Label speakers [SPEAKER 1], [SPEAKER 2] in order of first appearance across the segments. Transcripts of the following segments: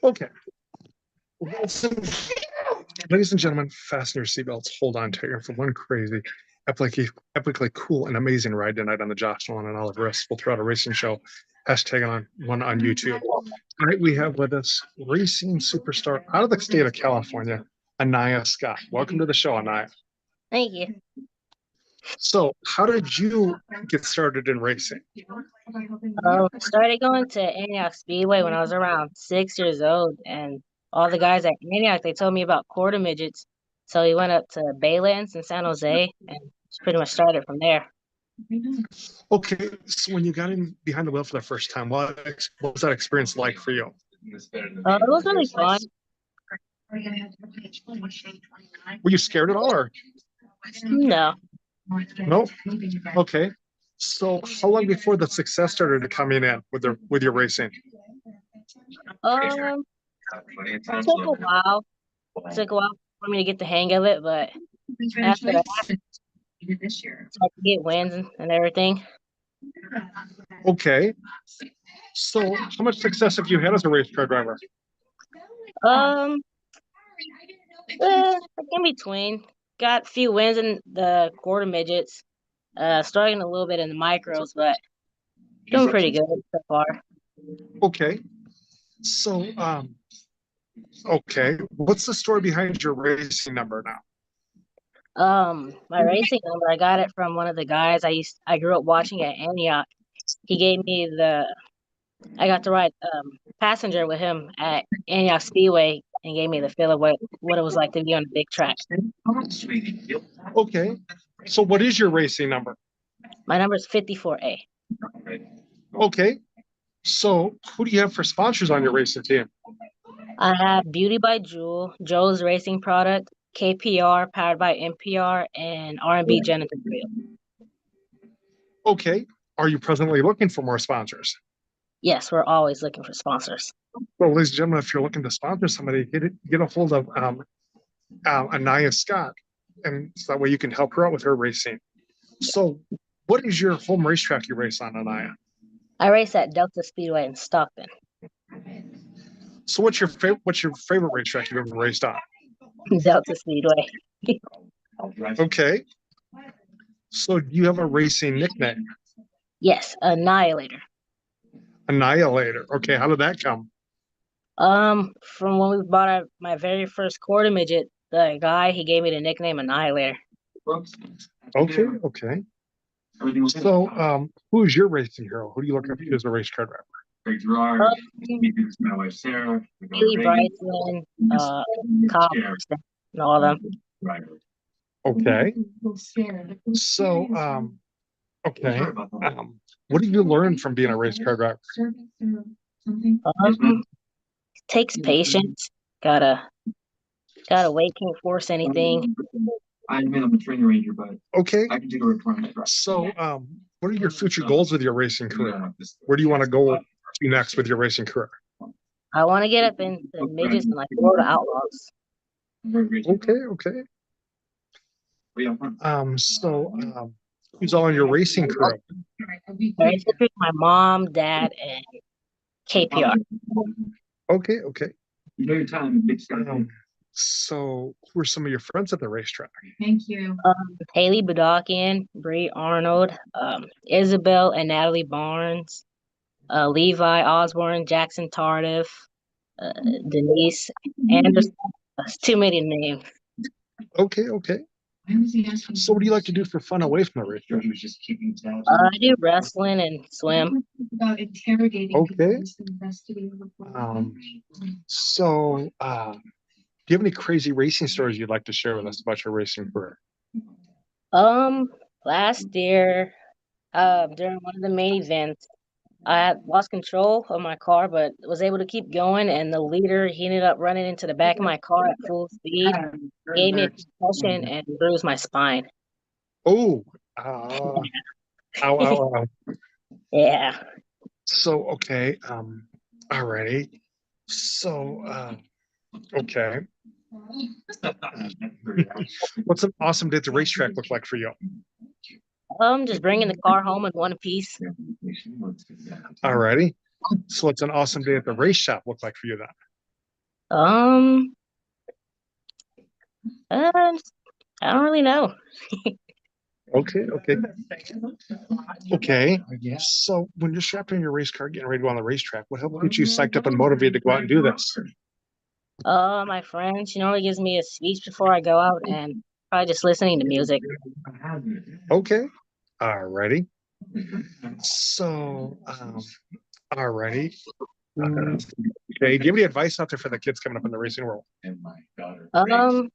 [SPEAKER 1] Okay. Ladies and gentlemen, fasten your seatbelts. Hold on to it for one crazy, epically cool and amazing ride tonight on the Josh Nolan and Oliver S. Full Throttle Racing Show. Hashtag one on YouTube. Tonight we have with us racing superstar out of the state of California, Anniyah Scott. Welcome to the show, Anniyah.
[SPEAKER 2] Thank you.
[SPEAKER 1] So, how did you get started in racing?
[SPEAKER 2] Started going to Anniyah Speedway when I was around 6 years old, and all the guys at Anniyah, they told me about quarter midgets. So we went up to Baylands in San Jose, and pretty much started from there.
[SPEAKER 1] Okay, so when you got in behind the wheel for the first time, what was that experience like for you?
[SPEAKER 2] It was really fun.
[SPEAKER 1] Were you scared at all, or
[SPEAKER 2] No.
[SPEAKER 1] no? Okay. So, how long before the success started coming in with your racing?
[SPEAKER 2] It took a while. It took a while for me to get the hang of it, but after that, I started to get wins and everything.
[SPEAKER 1] Okay. So, how much success have you had as a race car driver?
[SPEAKER 2] In between. Got a few wins in the quarter midgets. Starting a little bit in the micros, but doing pretty good so far.
[SPEAKER 1] Okay. So, okay. What's the story behind your racing number now?
[SPEAKER 2] My racing number, I got it from one of the guys I grew up watching at Anniyah. He gave me I got to ride passenger with him at Anniyah Speedway and gave me the feel of what it was like to be on a big track.
[SPEAKER 1] Okay. So what is your racing number?
[SPEAKER 2] My number is 54A.
[SPEAKER 1] Okay. So who do you have for sponsors on your racing team?
[SPEAKER 2] I have Beauty by Jewel, Joe's Racing Product, KPR, powered by NPR, and R&B Genital Grill.
[SPEAKER 1] Okay. Are you presently looking for more sponsors?
[SPEAKER 2] Yes, we're always looking for sponsors.
[SPEAKER 1] Well, ladies and gentlemen, if you're looking to sponsor somebody, get a hold of Anniyah Scott, and so that way you can help her out with her racing. So, what is your home racetrack you race on, Anniyah?
[SPEAKER 2] I race at Delta Speedway in Stockton.
[SPEAKER 1] So, what's your favorite racetrack you've ever raced on?
[SPEAKER 2] Delta Speedway.
[SPEAKER 1] Okay. So, do you have a racing nickname?
[SPEAKER 2] Yes, Annihilator.
[SPEAKER 1] Annihilator. Okay, how did that come?
[SPEAKER 2] From when we bought my very first quarter midget, the guy, he gave me the nickname Annihilator.
[SPEAKER 1] Okay. So, who's your racing hero? Who do you look up to as a race car driver?
[SPEAKER 3] My wife Sarah,
[SPEAKER 2] Billy Bryson, Kyle, and all of them.
[SPEAKER 1] Okay. So, okay. What did you learn from being a race car driver?
[SPEAKER 2] Takes patience. Gotta wait, can't force anything.
[SPEAKER 3] I mean, I'm a training ranger, but
[SPEAKER 1] okay.
[SPEAKER 3] I can take a requirement.
[SPEAKER 1] So, what are your future goals with your racing career? Where do you want to go to next with your racing career?
[SPEAKER 2] I want to get up into midgets and like Florida Outlaws.
[SPEAKER 1] Okay. Who's all in your racing crew?
[SPEAKER 2] My mom, dad, and KPR.
[SPEAKER 1] Okay.
[SPEAKER 3] You know your time, big time.
[SPEAKER 1] So, who are some of your friends at the racetrack?
[SPEAKER 4] Thank you.
[SPEAKER 2] Haley Budakian, Bree Arnold, Isabel and Natalie Barnes, Levi Osborne, Jackson Tardif, Denise Anderson. That's too many names.
[SPEAKER 1] Okay. So, what do you like to do for fun away from the racetrack?
[SPEAKER 2] I do wrestling and swim.
[SPEAKER 4] About interrogating
[SPEAKER 1] okay.
[SPEAKER 4] So,
[SPEAKER 1] do you have any crazy racing stories you'd like to share with us about your racing career?
[SPEAKER 2] Last year, during one of the main events, I had lost control of my car, but was able to keep going. And the leader, he ended up running into the back of my car at full speed, gave me a concussion, and bruised my spine.
[SPEAKER 1] Oh, ow, ow, ow.
[SPEAKER 2] Yeah.
[SPEAKER 1] So, okay. Alrighty. So, okay. What's an awesome day at the racetrack look like for you?
[SPEAKER 2] Just bringing the car home in one piece.
[SPEAKER 1] Alrighty. So, what's an awesome day at the race shop look like for you then?
[SPEAKER 2] Um, I don't really know.
[SPEAKER 1] Okay, okay. Okay. So, when you're strapped in your race car getting ready to go on the racetrack, what helps get you psyched up and motivated to go out and do this?
[SPEAKER 2] My friend, she normally gives me a speech before I go out, and probably just listening to music.
[SPEAKER 1] Okay. Alrighty. So, alrighty. Okay. Do you have any advice out there for the kids coming up in the racing world?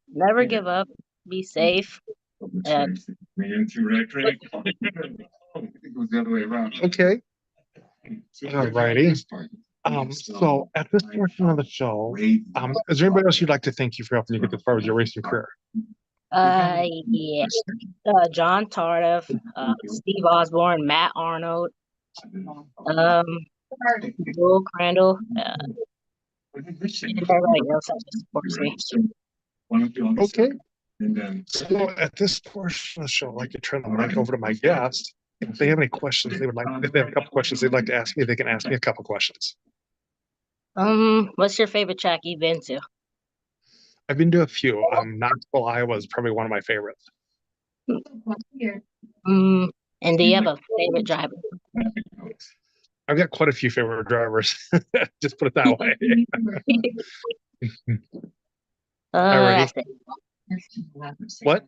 [SPEAKER 2] Never give up. Be safe.
[SPEAKER 3] It was the other way around.
[SPEAKER 1] Okay. Alrighty. So at this portion of the show, is there anybody else you'd like to thank you for helping you get this far with your racing career?
[SPEAKER 2] Yeah. John Tardif, Steve Osborne, Matt Arnold, Will Crandall, and everybody else that just supports me.
[SPEAKER 1] Okay. So at this portion of the show, I'd like to turn the mic over to my guest. If they have any questions, if they have a couple questions they'd like to ask me, they can ask me a couple questions.
[SPEAKER 2] What's your favorite track you've been to?
[SPEAKER 1] I've been to a few. Knoxville, Iowa is probably one of my favorites.
[SPEAKER 2] And do you have a favorite driver?
[SPEAKER 1] I've got quite a few favorite drivers. Just put it that way. Alrighty. What?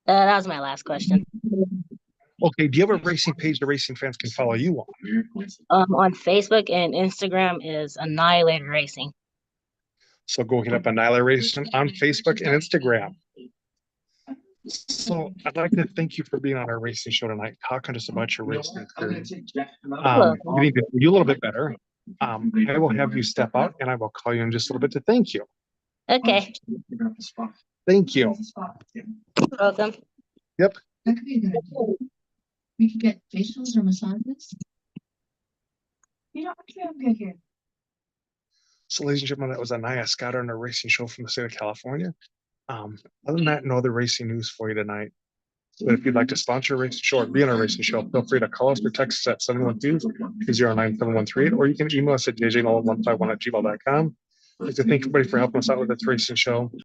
[SPEAKER 2] That was my last question.
[SPEAKER 1] Okay, do you have a racing page the racing fans can follow you on?
[SPEAKER 2] On Facebook and Instagram is Annihilator Racing.
[SPEAKER 1] So go hit up Anniyah Racing on Facebook and Instagram. So I'd like to thank you for being on our racing show tonight, talking to us about your racing career. Getting to know you a little bit better. I will have you step out and I will call you in just a little bit to thank you.
[SPEAKER 2] Okay.
[SPEAKER 1] Thank you.
[SPEAKER 2] You're welcome.
[SPEAKER 1] Yep.
[SPEAKER 4] That could be a good idea. We could get facials or massages. You know, I'm good here.
[SPEAKER 1] So, ladies and gentlemen, that was Anniyah Scott on our racing show from the state of California. Other than that, no other racing news for you tonight. But if you'd like to sponsor a racing show or be on a racing show, feel free to call us or text us at 712-209-7138, or you can email us at jjnolan151@gmail.com. I'd like to thank everybody for helping us out with this racing show.